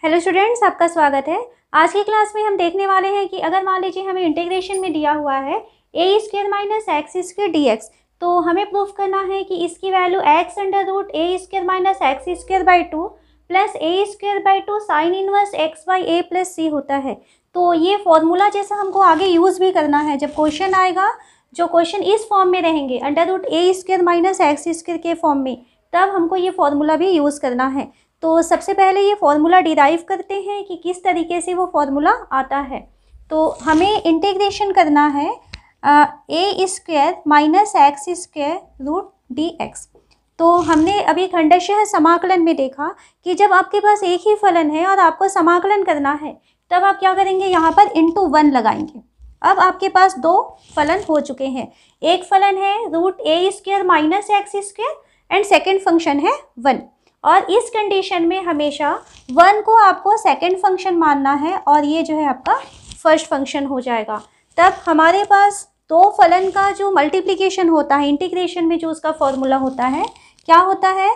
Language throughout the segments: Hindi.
हेलो स्टूडेंट्स, आपका स्वागत है। आज की क्लास में हम देखने वाले हैं कि अगर मान लीजिए हमें इंटीग्रेशन में दिया हुआ है A square minus x square D X, तो हमें प्रूफ करना है कि इसकी value X under root A square minus x square by two plus A square by two sine inverse x by A plus C होता है। तो ये फॉर्मूला जैसा हमको आगे यूज़ भी करना है। जब क्वेश्चन आएगा, जो क्वेश्चन इस फॉर्म में रहेंगे अंडर रूट ए स्क्वायर माइनस एक्स स्क्वायर के फॉर्म में, तब हमको ये फॉर्मूला भी यूज़ करना है। तो सबसे पहले ये फॉर्मूला डिराइव करते हैं कि किस तरीके से वो फॉर्मूला आता है। तो हमें इंटीग्रेशन करना है A square minus x square root D X. तो हमने अभी खंडशः समाकलन में देखा कि जब आपके पास एक ही फलन है और आपको समाकलन करना है, तब आप क्या करेंगे, यहाँ पर इंटू वन लगाएंगे। अब आपके पास दो फलन हो चुके हैं। एक फलन है root A square minus x square and second function है वन। और इस कंडीशन में हमेशा वन को आपको सेकंड फंक्शन मानना है और ये जो है आपका फर्स्ट फंक्शन हो जाएगा। तब हमारे पास दो फलन का जो मल्टीप्लिकेशन होता है इंटीग्रेशन में, जो उसका फॉर्मूला होता है, क्या होता है,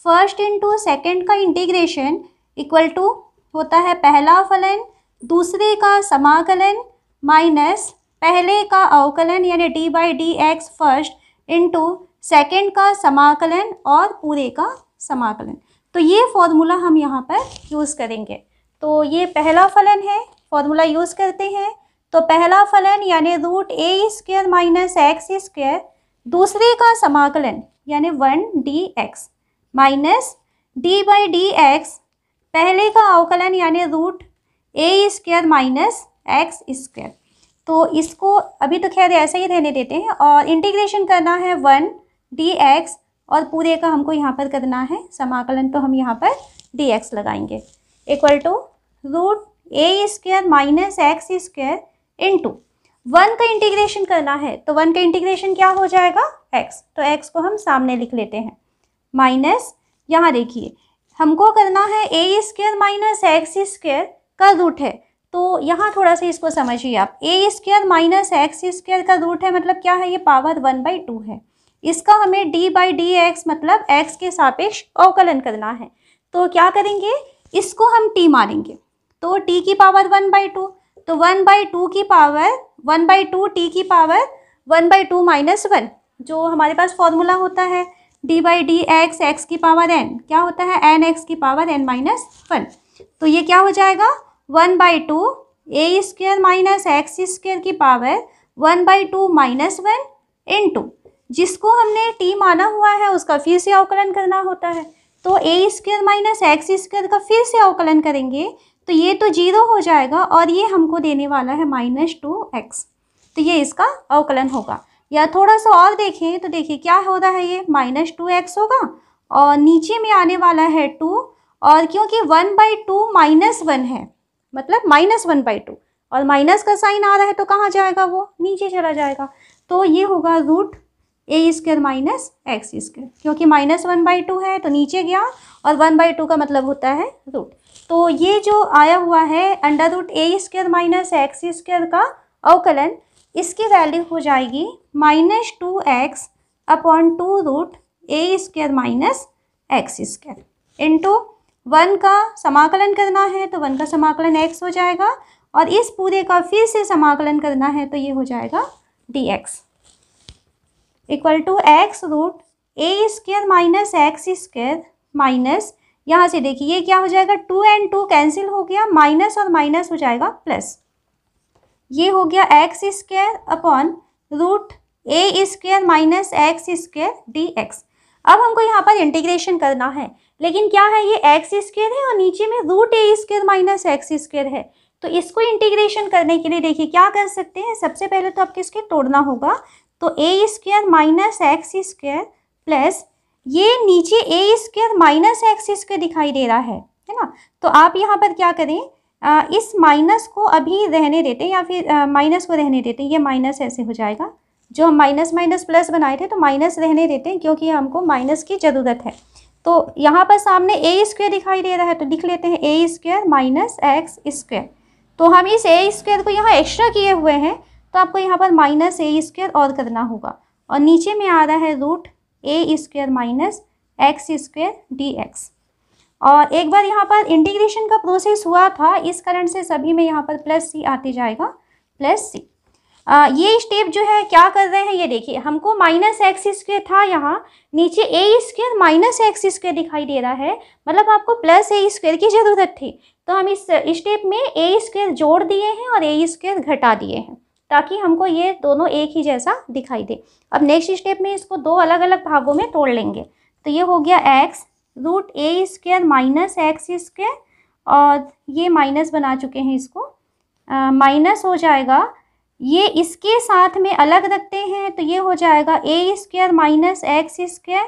फर्स्ट इंटू सेकेंड का इंटीग्रेशन इक्वल टू होता है पहला फलन दूसरे का समाकलन माइनस पहले का अवकलन यानी D by D x first into second का समाकलन और पूरे का समाकलन। तो ये फॉर्मूला हम यहाँ पर यूज़ करेंगे। तो ये पहला फलन है, फॉर्मूला यूज़ करते हैं। तो पहला फलन यानी रूट ए स्क्वायर माइनस एक्स स्क्वायर दूसरे का समाकलन यानी one D x minus D by D x पहले का अवकलन यानी रूट ए स्क्वायर माइनस एक्स स्क्वायर। तो इसको अभी तो खैर ऐसे ही रहने देते हैं और इंटीग्रेशन करना है वन डी एक्स और पूरे का हमको यहाँ पर करना है समाकलन, तो हम यहाँ पर डी एक्स लगाएंगे equal to root A square minus x square into one का इंटीग्रेशन करना है। तो वन का इंटीग्रेशन क्या हो जाएगा, एक्स। तो एक्स को हम सामने लिख लेते हैं माइनस, यहाँ देखिए हमको करना है A square minus x square का रूट है। तो यहाँ थोड़ा सा इसको समझिए आप, ए स्क्वायर माइनस एक्स स्क्वायर का रूट है मतलब क्या है, ये पावर वन बाई टू है। इसका हमें डी बाई डी एक्स मतलब एक्स के सापेक्ष अवकलन करना है। तो क्या करेंगे, इसको हम टी मानेंगे। तो टी की पावर वन बाई टू, तो वन बाई टू की power one by two T की power one by two minus one, जो हमारे पास फॉर्मूला होता है D by D X X की पावर एन, क्या होता है एन एक्स की पावर एन माइनस वन। तो ये क्या हो जाएगा, one by two A square minus x square की power one by two minus one into जिसको हमने टी माना हुआ है उसका फिर से अवकलन करना होता है। तो A square minus x square का फिर से अवकलन करेंगे तो ये तो जीरो हो जाएगा और ये हमको देने वाला है माइनस टू एक्स। तो ये इसका अवकलन होगा। या थोड़ा सा और देखें तो देखिए क्या हो रहा है, ये माइनस टू एक्स होगा और नीचे में आने वाला है टू, और क्योंकि one by two minus one है मतलब माइनस वन बाई टू और माइनस का साइन आ रहा है तो कहाँ जाएगा, वो नीचे चला जाएगा। तो ये होगा रूट ए स्क्वायर माइनस एक्स स्क्वायर, क्योंकि माइनस वन बाई टू है तो नीचे गया और वन बाई टू का मतलब होता है रूट। तो ये जो आया हुआ है अंडर रूट ए स्क्वायर माइनस एक्स स्क्वायर का अवकलन, इसकी वैल्यू हो जाएगी minus two X upon two root ए square minus x square into one का समाकलन करना है तो वन का समाकलन एक्स हो जाएगा और इस पूरे का फिर से समाकलन करना है तो ये हो जाएगा d x equal to x root A square minus x square minus, यहाँ से देखिए ये क्या हो जाएगा, टू एंड टू कैंसिल हो गया, माइनस और माइनस हो जाएगा प्लस, ये हो गया एक्स स्क्वायर अपॉन रूट ए square minus x square D X. अब हमको यहाँ पर इंटीग्रेशन करना है, लेकिन क्या है, ये एक्स स्क्वायर है और नीचे में रूट ए स्क्वायर माइनस एक्स स्क्वायर है। तो इसको इंटीग्रेशन करने के लिए देखिए क्या कर सकते हैं, सबसे पहले तो आपको इसके तोड़ना होगा। तो A square minus x square plus ये नीचे A square minus x square दिखाई दे रहा है ना। तो आप यहाँ पर क्या करें, इस माइनस को अभी रहने देते हैं या फिर माइनस को रहने देते हैं, ये माइनस ऐसे हो जाएगा। जो हम माइनस माइनस प्लस बनाए थे तो माइनस रहने देते हैं क्योंकि हमको माइनस की ज़रूरत है। तो यहाँ पर सामने ए स्क्वायर दिखाई दे रहा है तो लिख लेते हैं ए स्क्वायर माइनस एक्स स्क्वायर। तो हम इस ए स्क्वायर को यहाँ एक्स्ट्रा किए हुए हैं तो आपको यहाँ पर माइनस ए स्क्वायर और करना होगा और नीचे में आ रहा है रूट ए square minus x square D X. और एक बार यहाँ पर इंटीग्रेशन का प्रोसेस हुआ था, इस कारण से सभी में यहाँ पर प्लस सी आते जाएगा, प्लस सी। ये स्टेप जो है क्या कर रहे हैं, ये देखिए, हमको माइनस एक्स स्क्वायर था, यहाँ नीचे A square minus x square दिखाई दे रहा है, मतलब आपको प्लस ए स्क्वायर की ज़रूरत थी। तो हम इस स्टेप में ए स्क्वायर जोड़ दिए हैं और ए स्क्वायर घटा दिए हैं, ताकि हमको ये दोनों एक ही जैसा दिखाई दे। अब नेक्स्ट स्टेप में इसको दो अलग अलग भागों में तोड़ लेंगे। तो ये हो गया एक्स रूट ए स्क्वायर माइनस एक्स स्क्वायर, और ये माइनस बना चुके हैं, इसको माइनस हो जाएगा, ये इसके साथ में अलग रखते हैं तो ये हो जाएगा A square minus x square,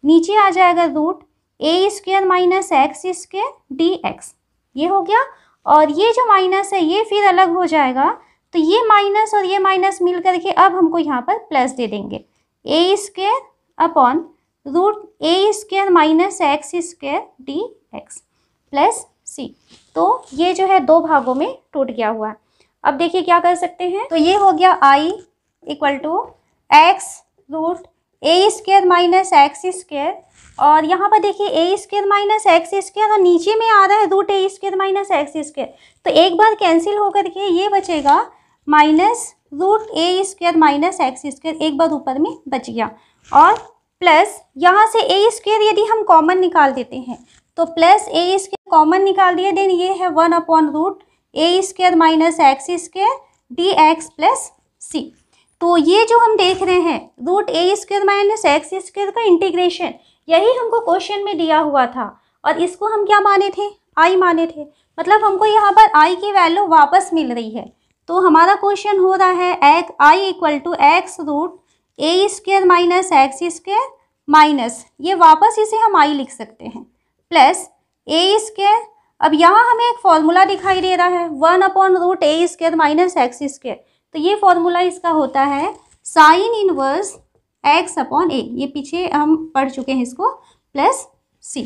नीचे आ जाएगा रूट ए square minus x square D X, ये हो गया। और ये जो माइनस है ये फिर अलग हो जाएगा, तो ये माइनस और ये माइनस मिल करके अब हमको यहाँ पर प्लस दे देंगे, A square upon root A square minus x square D X plus C. तो ये जो है दो भागों में टूट गया हुआ है। अब देखिए क्या कर सकते हैं, तो ये हो गया I equal to x root A square minus x square, और यहाँ पर देखिए A square minus x square और नीचे में आ रहा है रूट ए स्क्वायर माइनस एक्स स्क्वायर, तो एक बार कैंसिल होकर के ये बचेगा माइनस रूट ए स्क्वायर माइनस एक्स स्क्वायर, एक बार ऊपर में बच गया, और प्लस यहाँ से ए स्क्वायर यदि हम कॉमन निकाल देते हैं तो प्लस ए स्क्वायर कॉमन निकाल दिए, देन ये है 1 अपॉन रूट ए square minus x square D X plus C. तो ये जो हम देख रहे हैं रूट ए स्क्वायर माइनस एक्स स्क्वायर का इंटीग्रेशन, यही हमको क्वेश्चन में दिया हुआ था, और इसको हम क्या माने थे, आई माने थे, मतलब हमको यहाँ पर आई की वैल्यू वापस मिल रही है। तो हमारा क्वेश्चन हो रहा है I equal to x root A square minus x square minus, ये वापस इसे हम आई लिख सकते हैं, प्लस ए स्क्वायर। अब यहाँ हमें एक फॉर्मूला दिखाई दे रहा है 1 अपॉन रूट ए स्क्वायर माइनस एक्स स्क्वायर, तो ये फॉर्मूला इसका होता है साइन इनवर्स एक्स अपॉन ए, ये पीछे हम पढ़ चुके हैं इसको, प्लस सी।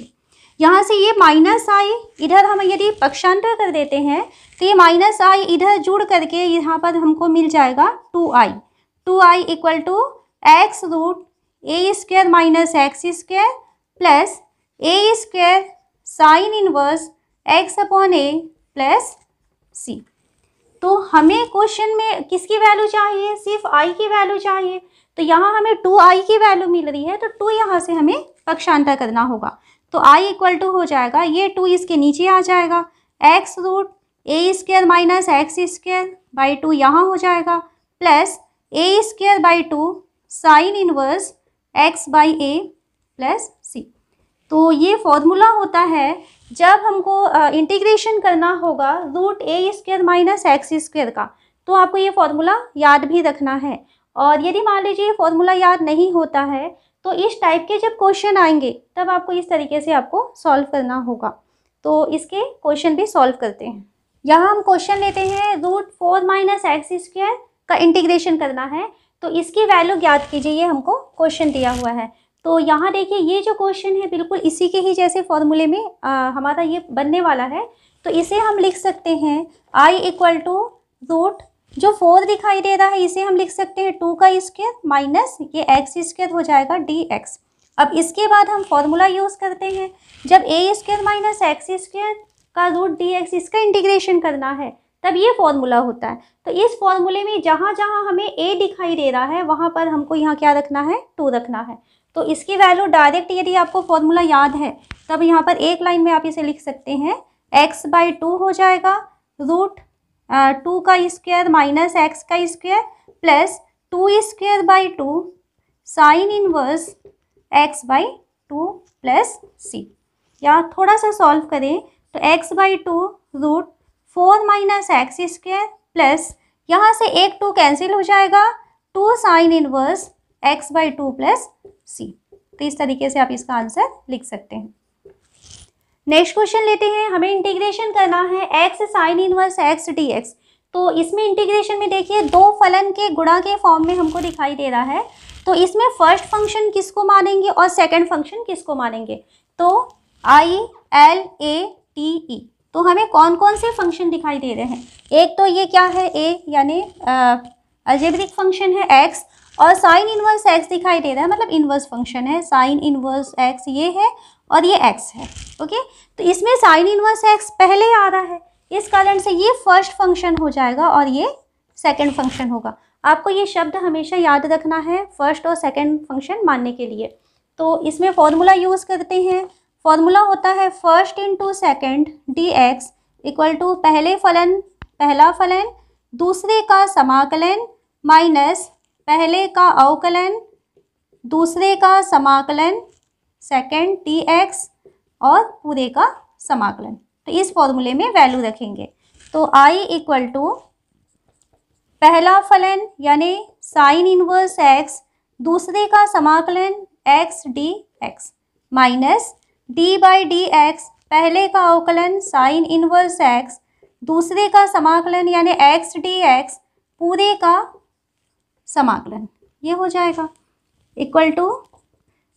यहाँ से ये माइनस आई इधर हम यदि पक्षांतर कर देते हैं तो ये माइनस आई इधर जुड़ करके यहाँ पर हमको मिल जाएगा 2i equal to x root A square minus x square plus A square sine inverse X upon A plus C. तो हमें क्वेश्चन में किसकी वैल्यू चाहिए, सिर्फ आई की वैल्यू चाहिए, तो यहाँ हमें 2i की वैल्यू मिल रही है, तो 2 यहाँ से हमें पक्षांतर करना होगा, तो i इक्वल टू हो जाएगा, ये 2 इसके नीचे आ जाएगा, X root A square minus x square by 2 यहाँ हो जाएगा, plus A square by 2 sine inverse x by A plus C. तो ये फॉर्मूला होता है जब हमको इंटीग्रेशन करना होगा रूट ए स्क्वायर माइनस एक्स स्क्वायर का, तो आपको ये फॉर्मूला याद भी रखना है। और यदि मान लीजिए फॉर्मूला याद नहीं होता है तो इस टाइप के जब क्वेश्चन आएंगे तब आपको इस तरीके से आपको सॉल्व करना होगा। तो इसके क्वेश्चन भी सॉल्व करते हैं। यहाँ हम क्वेश्चन लेते हैं रूट 4 माइनस एक्स स्क्वायर का इंटीग्रेशन करना है, तो इसकी वैल्यू ज्ञात कीजिए, ये हमको क्वेश्चन दिया हुआ है। तो यहाँ देखिए ये जो क्वेश्चन है बिल्कुल इसी के ही जैसे फॉर्मूले में हमारा ये बनने वाला है, तो इसे हम लिख सकते हैं i इक्वल टू रूट जो 4 दिखाई दे रहा है इसे हम लिख सकते हैं 2 का स्क्वायर माइनस ये एक्स स्क्वायर हो जाएगा dx। अब इसके बाद हम फॉर्मूला यूज़ करते हैं, जब ए स्क्वायर माइनस एक्स स्क्वायर का रूट dx इसका इंटीग्रेशन करना है तब ये फॉर्मूला होता है। तो इस फॉर्मूले में जहाँ जहाँ हमें a दिखाई दे रहा है वहाँ पर हमको यहाँ क्या रखना है, 2 रखना है। तो इसकी वैल्यू डायरेक्ट यदि आपको फॉर्मूला याद है तब यहाँ पर एक लाइन में आप इसे लिख सकते हैं, x बाई 2 हो जाएगा रूट 2 का स्क्वायर माइनस एक्स का square plus 2 square by 2 sine inverse x by 2 plus C. या थोड़ा सा सॉल्व करें तो x by 2 root 4 minus x square plus यहाँ से एक 2 कैंसिल हो जाएगा, 2 sine inverse x by 2 plus C. तो इस तरीके से आप इसका आंसर लिख सकते हैं। नेक्स्ट क्वेश्चन लेते हैं, हमें इंटीग्रेशन करना है x sign inverse x dx। तो इसमें इंटीग्रेशन में देखिए दो फलन के गुणा के फॉर्म में हमको दिखाई दे रहा है, तो इसमें फर्स्ट फंक्शन किसको मानेंगे और सेकंड फंक्शन किसको मानेंगे। तो i l a t e, तो हमें कौन कौन से फंक्शन दिखाई दे रहे हैं, एक तो ये क्या है a यानी अलजेब्रिक फंक्शन है x, और साइन इनवर्स x दिखाई दे रहा है मतलब इनवर्स फंक्शन है, साइन इनवर्स x ये है, और ये x है। ओके, तो इसमें साइन इनवर्स x पहले आ रहा है, इस कारण से ये फर्स्ट फंक्शन हो जाएगा और ये सेकंड फंक्शन होगा। आपको ये शब्द हमेशा याद रखना है फर्स्ट और सेकंड फंक्शन मानने के लिए। तो इसमें फॉर्मूला यूज़ करते हैं। फॉर्मूला होता है first into second dx equal to पहला फलन दूसरे का समाकलन माइनस पहले का अवकलन दूसरे का समाकलन सेकेंड dx और पूरे का समाकलन। तो इस फॉर्मूले में वैल्यू रखेंगे। तो I इक्वल टू पहला फलन यानी साइन इनवर्स x दूसरे का समाकलन x dx माइनस d/dx पहले का अवकलन साइन इनवर्स x दूसरे का समाकलन यानी x dx पूरे का समाकलन, ये हो जाएगा equal to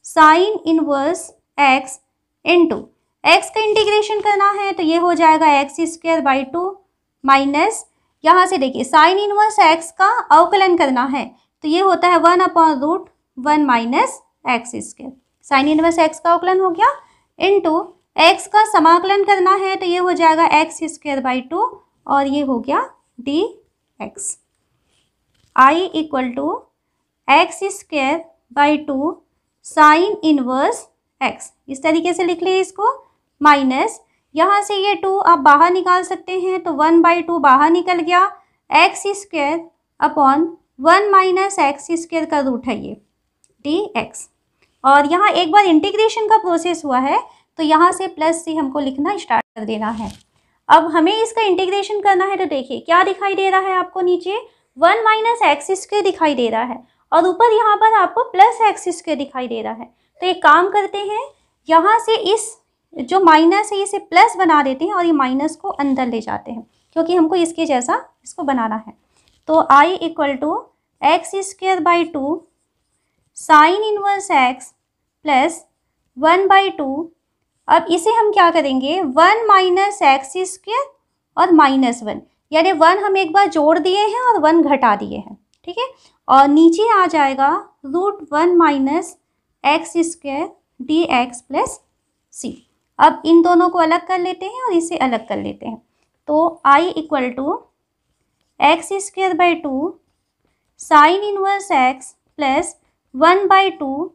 sine inverse x into x का इंटीग्रेशन करना है तो ये हो जाएगा x² माइनस यहाँ से देखिए साइन इनवर्स x का अवकलन करना है तो ये होता है 1/√1 minus x²। Sine inverse x का अवकलन हो गया इंटू x का समाकलन करना है तो ये हो जाएगा x² और ये हो गया dx। I equal to x² sine inverse x, इस तरीके से लिख लिए इसको, माइनस यहाँ से ये 2 आप बाहर निकाल सकते हैं तो 1/2 बाहर निकल गया, x² माइनस x² का रूट है ये dx। और यहाँ एक बार इंटीग्रेशन का प्रोसेस हुआ है तो यहाँ से प्लस से हमको लिखना स्टार्ट कर देना है। अब हमें इसका इंटीग्रेशन करना है तो देखिए क्या दिखाई दे रहा है आपको, नीचे 1 माइनस x² दिखाई दे रहा है और ऊपर यहाँ पर आपको प्लस x² दिखाई दे रहा है। तो एक काम करते हैं, यहाँ से इस जो माइनस है इसे प्लस बना देते हैं और ये माइनस को अंदर ले जाते हैं क्योंकि हमको इसके जैसा इसको बनाना है। तो I equal to x² sine inverse x plus 1/2। अब इसे हम क्या करेंगे, 1 माइनस x² और -1 यानी 1 हम एक बार जोड़ दिए हैं और 1 घटा दिए हैं, ठीक है। और नीचे आ जाएगा √1 minus x² dx plus c। अब इन दोनों को अलग कर लेते हैं और इसे अलग कर लेते हैं। तो I equal to x² sine inverse x plus 1/2।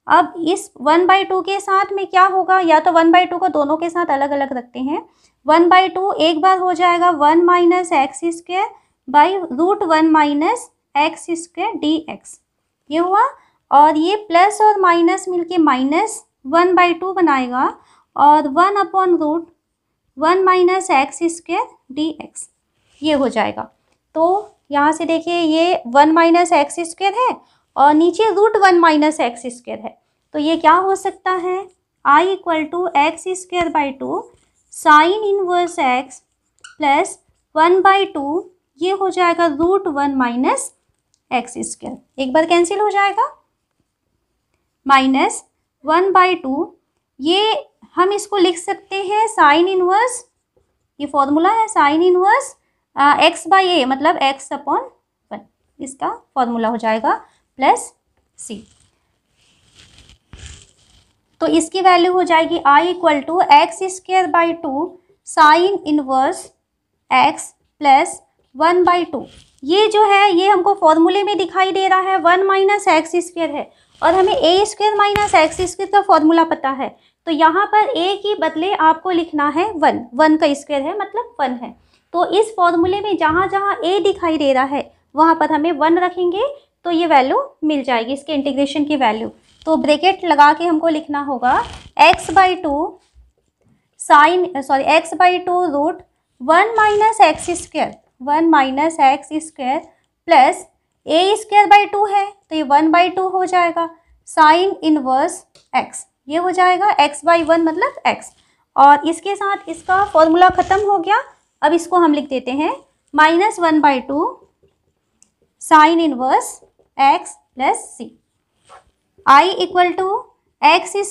अब इस 1/2 के साथ में क्या होगा, या तो 1/2 को दोनों के साथ अलग अलग रखते हैं। 1/2 एक बार हो जाएगा 1 minus x² by √1 minus x² dx, ये हुआ। और ये प्लस और माइनस मिलके माइनस 1/2 बनाएगा और 1/√1 माइनस x² dx, ये हो जाएगा। तो यहाँ से देखिए ये 1 माइनस x² है और नीचे √1 माइनस x² है, तो ये क्या हो सकता है, I equal to x² sine inverse x plus 1/2, ये हो जाएगा √1 माइनस x², एक बार कैंसिल हो जाएगा, माइनस 1/2। ये हम इसको लिख सकते हैं साइन इनवर्स, ये फॉर्मूला है साइन इनवर्स x/a मतलब x/1, इसका फॉर्मूला हो जाएगा प्लस c। तो इसकी वैल्यू हो जाएगी I equal to x² sine inverse x plus 1/2। ये जो है ये हमको फॉर्मूले में दिखाई दे रहा है 1 माइनस x² है और हमें a² माइनस x² का फॉर्मूला पता है। तो यहाँ पर a के बदले आपको लिखना है 1 का स्क्वायर है मतलब 1 है। तो इस फॉर्मूले में जहाँ जहाँ a दिखाई दे रहा है वहाँ पर हमें 1 रखेंगे तो ये वैल्यू मिल जाएगी, इसके इंटीग्रेशन की वैल्यू। तो ब्रैकेट लगा के हमको लिखना होगा x/2 √1 minus x² 1 minus x² plus a²/2 है तो ये 1/2 हो जाएगा साइन इनवर्स x, ये हो जाएगा x/1 मतलब x। और इसके साथ इसका फॉर्मूला ख़त्म हो गया। अब इसको हम लिख देते हैं -1/2 sine inverse x plus c। I equal to x²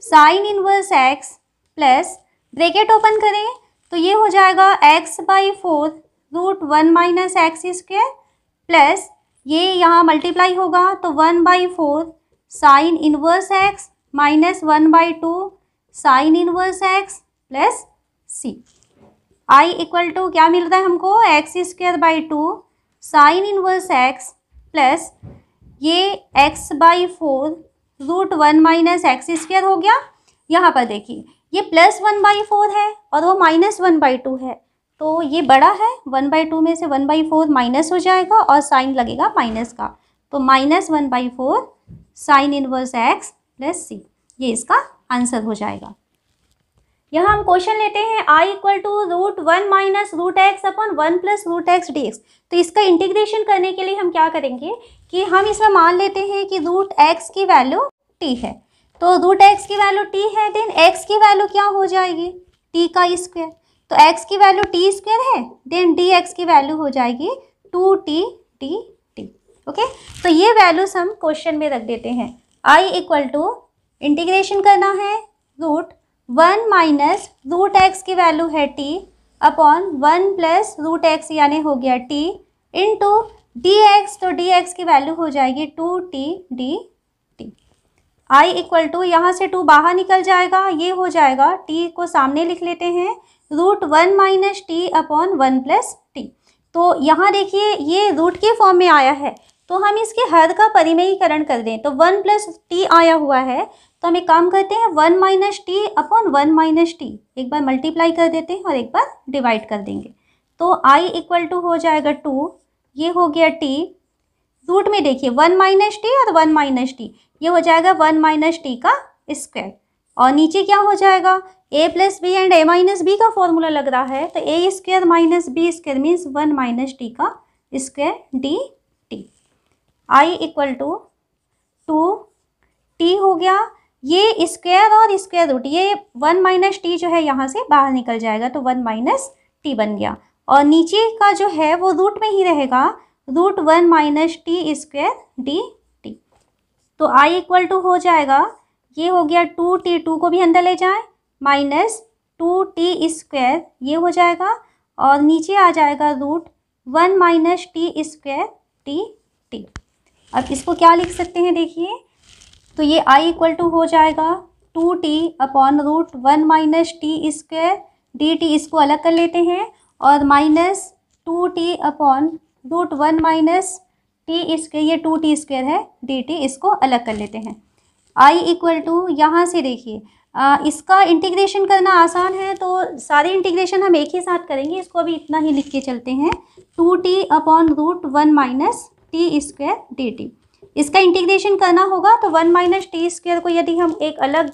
sine inverse x plus bracket open करें तो ये हो जाएगा x/4 √1 माइनस x² प्लस ये यहाँ मल्टीप्लाई होगा तो 1/4 sine inverse x -1/2 sine inverse x plus c. I equal to क्या मिल रहा है हमको, x²/2 sign inverse x plus ये x/4 √1 - x² हो गया। यहाँ पर देखिए ये +1/4 है और वो -1/2 है, तो ये बड़ा है, 1/2 में से 1/4 माइनस हो जाएगा और साइन लगेगा माइनस का, तो -1/4 साइन इनवर्स एक्स प्लस सी, ये इसका आंसर हो जाएगा। यहाँ हम क्वेश्चन लेते हैं I equal to √1 - √x/1 + √x dx। तो इसका इंटीग्रेशन करने के लिए हम क्या करेंगे कि हम इसमें मान लेते हैं कि √x की वैल्यू t है, तो √x की वैल्यू t है, देन x की वैल्यू क्या हो जाएगी, t का स्क्वायर, तो x की वैल्यू t² है, देन dx की वैल्यू हो जाएगी 2t dt। ओके, तो ये वैल्यूज हम क्वेश्चन में रख देते हैं। I इक्वल टू इंटीग्रेशन करना है √1 - √x की वैल्यू है t अपॉन 1 + √x यानी हो गया t इंटू dx, तो dx की वैल्यू हो जाएगी 2t dt। I equal to यहाँ से 2 बाहर निकल जाएगा, ये हो जाएगा t को सामने लिख लेते हैं √1 - t अपॉन 1 + t। तो यहाँ देखिए ये रूट के फॉर्म में आया है, तो हम इसके हर का परिमेयीकरण कर दें, तो 1 + t आया हुआ है, तो हम एक काम करते हैं 1 - t अपॉन 1 - t, एक बार मल्टीप्लाई कर देते हैं और एक बार डिवाइड कर देंगे, तो I इक्वल टू हो जाएगा 2, ये हो गया t, रूट में देखिए 1 - t और 1 - t, ये हो जाएगा 1 - t का स्क्वायर, और नीचे क्या हो जाएगा a + b and a - b का फॉर्मूला लग रहा है, तो a² - b² मीन्स 1 - t का square dt। I equal to 2t हो गया, ये स्क्वायर और स्क्वायर रूट, ये 1 - t जो है यहाँ से बाहर निकल जाएगा, तो 1 - t बन गया, और नीचे का जो है वो रूट में ही रहेगा, √1 - t² dt। तो I इक्वल टू हो जाएगा, ये हो गया 2t, 2 को भी अंदर ले जाए, -2t², ये हो जाएगा, और नीचे आ जाएगा √1 - t² dt। अब इसको क्या लिख सकते हैं देखिए, तो ये I इक्वल टू हो जाएगा 2t अपॉन √1 - t² dt, इसको अलग कर लेते हैं, और -2t अपॉन √1 - t², ये 2t² है dt, इसको अलग कर लेते हैं। I इक्वल टू यहाँ से देखिए इसका इंटीग्रेशन करना आसान है, तो सारे इंटीग्रेशन हम एक ही साथ करेंगे, इसको अभी इतना ही लिख के चलते हैं, 2t अपॉन √1 - t² dt। इसका इंटीग्रेशन करना होगा तो 1 - t² को यदि हम एक अलग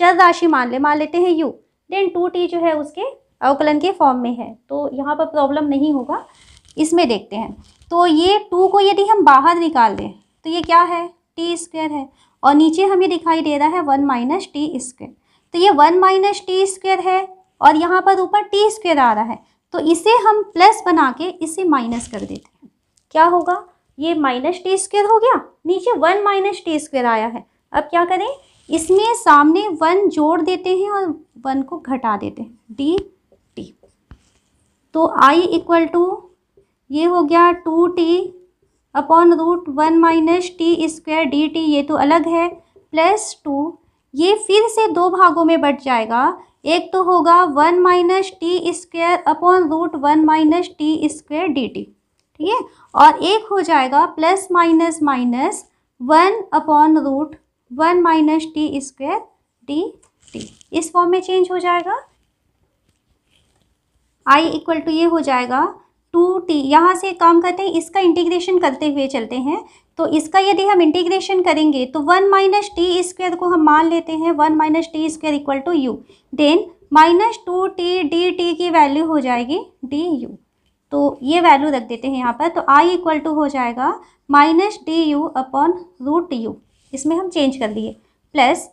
चर राशि मान लेते हैं u, देन 2t जो है उसके अवकलन के फॉर्म में है, तो यहाँ पर प्रॉब्लम नहीं होगा। इसमें देखते हैं, तो ये 2 को यदि हम बाहर निकाल दें तो ये क्या है, t² है, और नीचे हमें दिखाई दे रहा है 1 - t², तो ये 1 - t² है, और यहाँ पर ऊपर t² आ रहा है, तो इसे हम प्लस बना के इसे माइनस कर देते हैं, क्या होगा, ये -t² हो गया, नीचे 1 - t² आया है। अब क्या करें, इसमें सामने 1 जोड़ देते हैं और 1 को घटा देते हैं, dt। तो I इक्वल टू ये हो गया 2t अपॉन √1 - t² dt, ये तो अलग है, प्लस 2, ये फिर से 2 भागों में बट जाएगा, एक तो होगा 1 - t² अपॉन √1 - t² dt, ठीक है, और एक हो जाएगा plus minus minus 1 upon √1 - t² dt, इस फॉर्म में चेंज हो जाएगा। I इक्वल टू ये हो जाएगा 2t, यहाँ से काम करते हैं, इसका इंटीग्रेशन करते हुए चलते हैं, तो इसका यदि हम इंटीग्रेशन करेंगे तो 1 - t² को हम मान लेते हैं 1 - t² equal to u, then -2t dt की वैल्यू हो जाएगी du, तो ये वैल्यू रख देते हैं यहाँ पर, तो I इक्वल टू हो जाएगा -du अपॉन √u, इसमें हम चेंज कर दिए, प्लस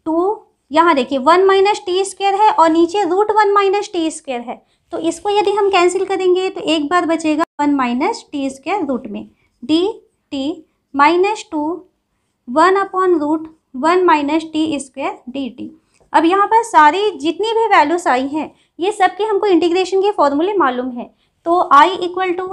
2, यहाँ देखिए 1 - t² है और नीचे √1 - t² है, तो इसको यदि हम कैंसिल करेंगे तो एक बार बचेगा 1 - t² रूट में dt -2 1 अपॉन √1 - t² dt। अब यहाँ पर सारी जितनी भी वैल्यूज आई हैं ये सब के हमको इंटीग्रेशन के फॉर्मूले मालूम है, तो I इक्वल टू,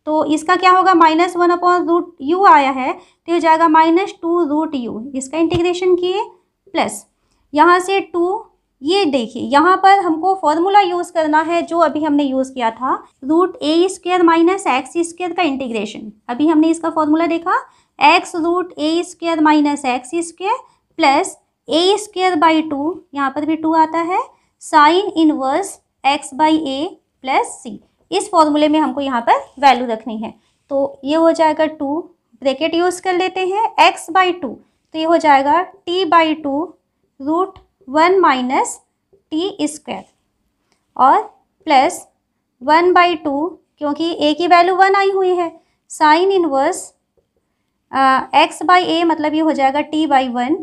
तो इसका क्या होगा, -1 अपॉन √u आया है, तो हो जाएगा -2 √u, इसका इंटीग्रेशन किए प्लस यहाँ से 2, ये देखिए यहाँ पर हमको फॉर्मूला यूज़ करना है जो अभी हमने यूज़ किया था, रूट ए स्क्वायर माइनस एक्स स्क्वायर का इंटीग्रेशन। अभी हमने इसका फॉर्मूला देखा, X root A square minus x square plus A square by 2, यहाँ पर भी 2 आता है, sine inverse x by A plus C. इस फॉर्मूले में हमको यहाँ पर वैल्यू रखनी है, तो ये हो जाएगा 2, ब्रैकेट यूज़ कर लेते हैं, एक्स बाई 2, तो ये हो जाएगा t by 2 root 1 minus t square और प्लस 1 बाई 2, क्योंकि ए की वैल्यू 1 आई हुई है, sine inverse x by a, मतलब ये हो जाएगा टी बाई 1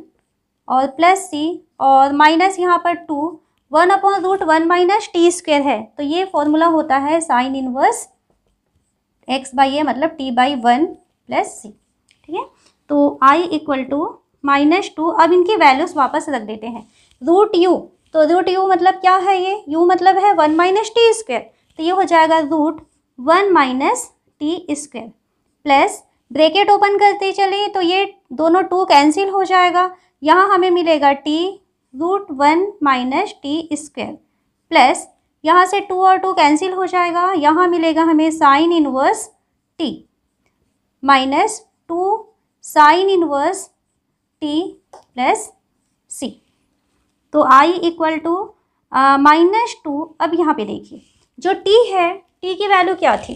और प्लस सी और माइनस यहाँ पर 2, 1 upon root 1 minus t square है, तो ये फॉर्मूला होता है sine inverse x by a मतलब टी बाई 1 प्लस सी। ठीक है, तो आई इक्वल टू -2। अब इनकी वैल्यूज़ वापस रख देते हैं। रूट यू, तो रूट यू मतलब क्या है, ये यू मतलब है 1 माइनस टी स्क्वायर, तो ये हो जाएगा root 1 minus t square plus bracket open करते चले तो ये दोनों 2 कैंसिल हो जाएगा, यहाँ हमें मिलेगा t root 1 minus t square plus यहाँ से 2 और 2 कैंसिल हो जाएगा, यहाँ मिलेगा हमें sine inverse T minus 2 sine inverse T plus C. तो आई इक्वल टू -2। अब यहाँ पे देखिए जो टी है, टी की वैल्यू क्या थी,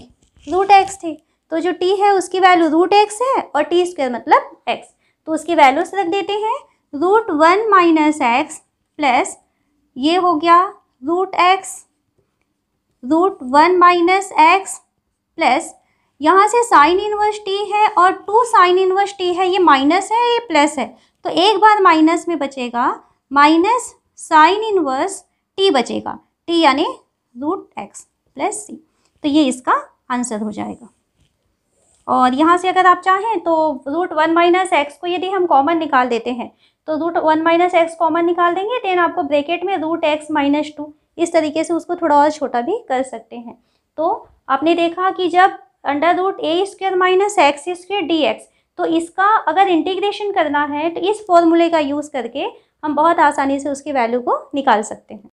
रूट एक्स थी, तो जो टी है उसकी वैल्यू रूट एक्स है और टी स्क्वायर मतलब एक्स, तो उसकी वैल्यू से रख देते हैं, रूट 1 माइनस एक्स प्लस ये हो गया root x root 1 minus x plus यहाँ से साइन इनवर्स टी है और 2 साइन इनवर्स टी है, ये माइनस है ये प्लस है, तो एक बार माइनस में बचेगा माइनस साइन इनवर्स टी बचेगा, टी यानी रूट एक्स प्लस सी, तो ये इसका आंसर हो जाएगा। और यहाँ से अगर आप चाहें तो रूट 1 माइनस एक्स को यदि हम कॉमन निकाल देते हैं तो रूट 1 माइनस एक्स कॉमन निकाल देंगे, देन आपको ब्रैकेट में रूट एक्स माइनस 2, इस तरीके से उसको थोड़ा और छोटा भी कर सकते हैं। तो आपने देखा कि जब अंडर रूट ए square minus x square D X, तो इसका अगर इंटीग्रेशन करना है तो इस फॉर्मूले का यूज़ करके हम बहुत आसानी से उसकी वैल्यू को निकाल सकते हैं।